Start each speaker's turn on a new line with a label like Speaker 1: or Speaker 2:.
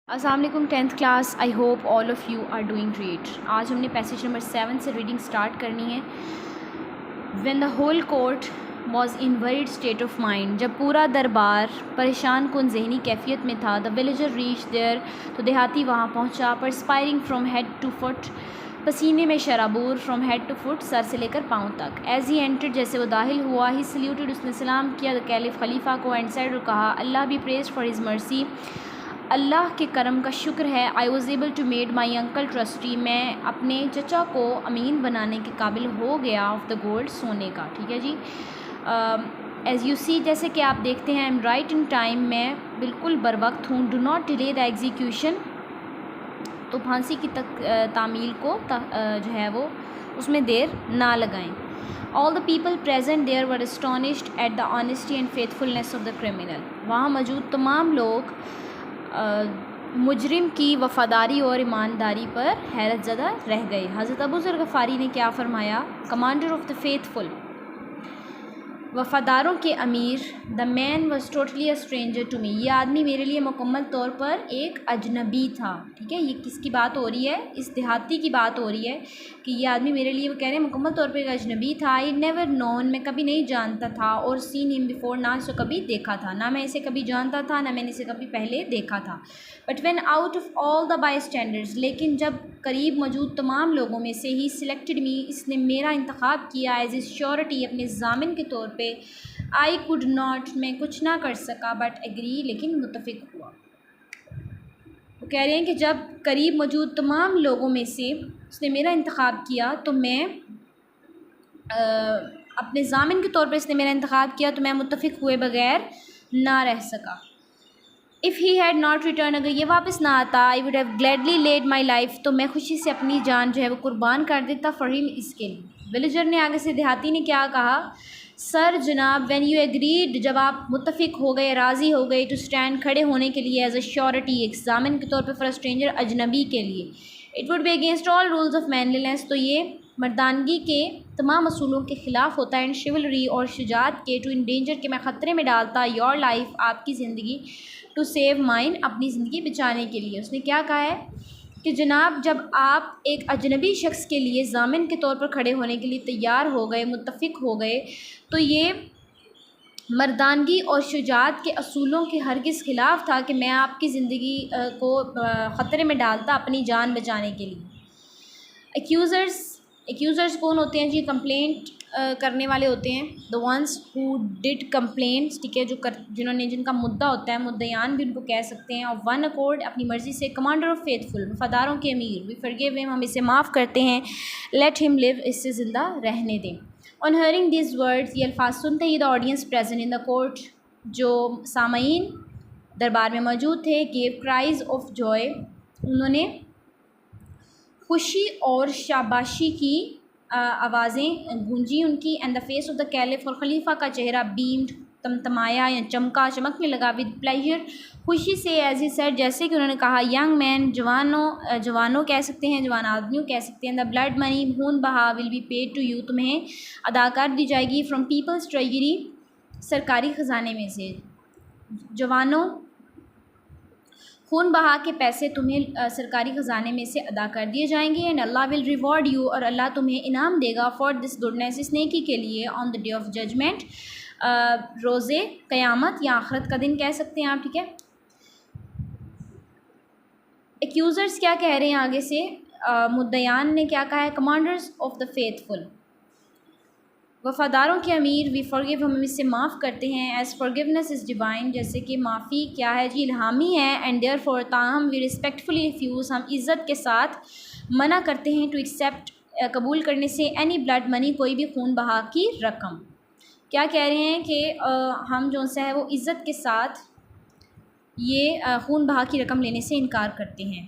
Speaker 1: अस्सलाम वालेकुम 10th class. I hope all of you are doing great. आज हमने पैसेज नंबर 7 से रीडिंग स्टार्ट करनी है। When the whole court was in worried state of mind, जब पूरा दरबार परेशान कुन जहनी कैफियत में था। द विलेजर रीच देयर, तो देहाती वहाँ पहुँचा। Perspiring from head to foot, पसीने में शराबूर। फ्राम हेड टू फुट, सर से लेकर पाँव तक। एज ही एंटर्ड, जैसे वो दाखिल हुआ। ही सल्यूटेड, उसने सलाम किया द कैलिफ खलीफा को। एंड सेड, और कहा, Allah be praised for his mercy, अल्लाह के करम का शुक्र है। I was able to made my uncle trustee, मैं अपने चचा को अमीन बनाने के काबिल हो गया। ऑफ द गोल्ड, सोने का। ठीक है जी। एज़ यू सी, जैसे कि आप देखते हैं। I am right in time, मैं बिल्कुल बर वक्त हूँ। Do not delay the execution, तो फांसी की तामील को जो है वो उसमें देर ना लगाएं। All the people present there were astonished at the honesty and faithfulness of the criminal, वहाँ मौजूद तमाम लोग मुजरिम की वफ़ादारी और ईमानदारी पर हैरत ज़दा रह गए। हज़रत अबू ज़र गफ़ारी ने क्या फ़रमाया? कमांडर ऑफ़ द फेथफुल, वफ़ादारों के अमीर। The man was totally a stranger to me, ये आदमी मेरे लिए मुकम्मल तौर पर एक अजनबी था। ठीक है, ये किसकी बात हो रही है? इस देहाती की बात हो रही है कि ये आदमी मेरे लिए, वो कह रहे हैं, मुकम्मल तौर पर एक अजनबी था। आई नेवर नोन, मैं कभी नहीं जानता था। और सीन हिम बिफोर, ना इसे कभी देखा था, ना मैं इसे कभी जानता था, ना मैंने इसे कभी पहले देखा था। But when out of all the by standards, लेकिन जब करीब मौजूद तमाम लोगों में से ही सिलेक्टेड मी, इसने मेरा इंतखाब किया एज ए श्योरिटी, अपने जामिन के तौर पे। आई कुड नॉट, मैं कुछ ना कर सका, बट एग्री, लेकिन मुत्तफिक हुआ। वो कह रहे हैं कि जब करीब मौजूद तमाम लोगों में से उसने मेरा इंतखाब किया, तो मैं अपने जामिन के तौर पे इसने मेरा इंतखाब किया, तो मैं मुत्तफिक हुए बगैर ना रह सका। If he had not return, अगर ये वापस ना आता, I would have gladly laid my life, तो मैं खुशी से अपनी जान जो है वो कुर्बान कर देता फॉर हिम, इसके लिए। विलेजर ने आगे से, देहाती ने क्या कहा? सर जनाब, व्हेन यू एग्रीड, जब आप मुत्तफिक हो गए, राज़ी हो गए, टू स्टैंड, खड़े होने के लिए, एज अ श्योरिटी, एक जामिन के तौर पर, फॉर अ स्ट्रेंजर, अजनबी के लिए। It would be against all rules of manliness, तो ये मर्दानगी के तमाम असूलों के ख़िलाफ़ होता है। एंड शिवलरी, और शुजात के। टू इंडेंजर, के मैं ख़तरे में डालता, योर लाइफ, आपकी ज़िंदगी। टू सेव माइन, अपनी ज़िंदगी बचाने के लिए। उसने क्या कहा है कि जनाब, जब आप एक अजनबी शख्स के लिए जामिन के तौर पर खड़े होने के लिए तैयार हो गए, मुत्तफिक हो गए, तो ये मर्दानगी और शुजात के असूलों के हरगिज़ ख़िलाफ़ था कि मैं आपकी ज़िंदगी को ख़तरे में डालता अपनी जान बचाने के लिए। एक्यूज़र्स कौन होते हैं जी? कंप्लेंट करने वाले होते हैं। The ones who did complaints, ठीक है, जिन्होंने, जिनका मुद्दा होता है, मुद्दयान भी उनको कह सकते हैं। और वन अकॉर्ड, अपनी मर्ज़ी से। कमांडर ऑफ फेथफुल, वफ़ादारों के अमीर। वी फॉरगिव हिम, हम इसे माफ़ करते हैं। लेट हिम लिव, इससे ज़िंदा रहने दें। ऑन हेयरिंग दिस वर्ड्स, ये अल्फाज सुनते ही, the audience present in the court, जो सामईन दरबार में मौजूद थे, गेव क्राइज ऑफ जॉय, उन्होंने खुशी और शाबाशी की आवाज़ें गूंजी उनकी। And the face of the caliph, और खलीफा का चेहरा बीम्ड, तमतमाया या चमका, चमकने लगा। विद प्लेजर, खुशी से। एज ही सेड, जैसे कि उन्होंने कहा। यंग मैन, जवानों कह सकते हैं, जवान आदमियों कह सकते हैं। द ब्लड मनी, खून बहा, will be paid to you, तुम्हें अदा कर दी जाएगी। फ्रॉम पीपल्स ट्रेजरी, सरकारी ख़जाने में से। जवानों, खून बहा के पैसे तुम्हें सरकारी ख़जाने में से अदा कर दिए जाएंगे। And Allah will reward you, और अल्लाह तुम्हें इनाम देगा। फॉर दिस गुडनेस, इस नेकी के लिए। On the day of judgment, रोज़े क़यामत या आखिरत का दिन कह सकते हैं आप। ठीक है। एक्यूज़र्स क्या कह रहे हैं आगे से? मुद्दयान ने क्या कहा है? कमांडर्स ऑफ द फेथफुल, वफ़ादारों के अमीर। वी फॉरगिव, हम इससे माफ़ करते हैं। एज़ फॉरगिवनेस इज़ डिवाइन, जैसे कि माफ़ी क्या है जी? इल्हामी है। एंड देयर फॉर, ताहम, वी रिस्पेक्टफुली रिफ्यूज़, हम इज़्ज़त के साथ मना करते हैं। टू एक्सेप्ट, कबूल करने से। एनी ब्लड मनी, कोई भी खून बहा की रकम। क्या कह रहे हैं कि हम जो सा है वो इज़्ज़त के साथ ये खून बहा की रकम लेने से इनकार करते हैं।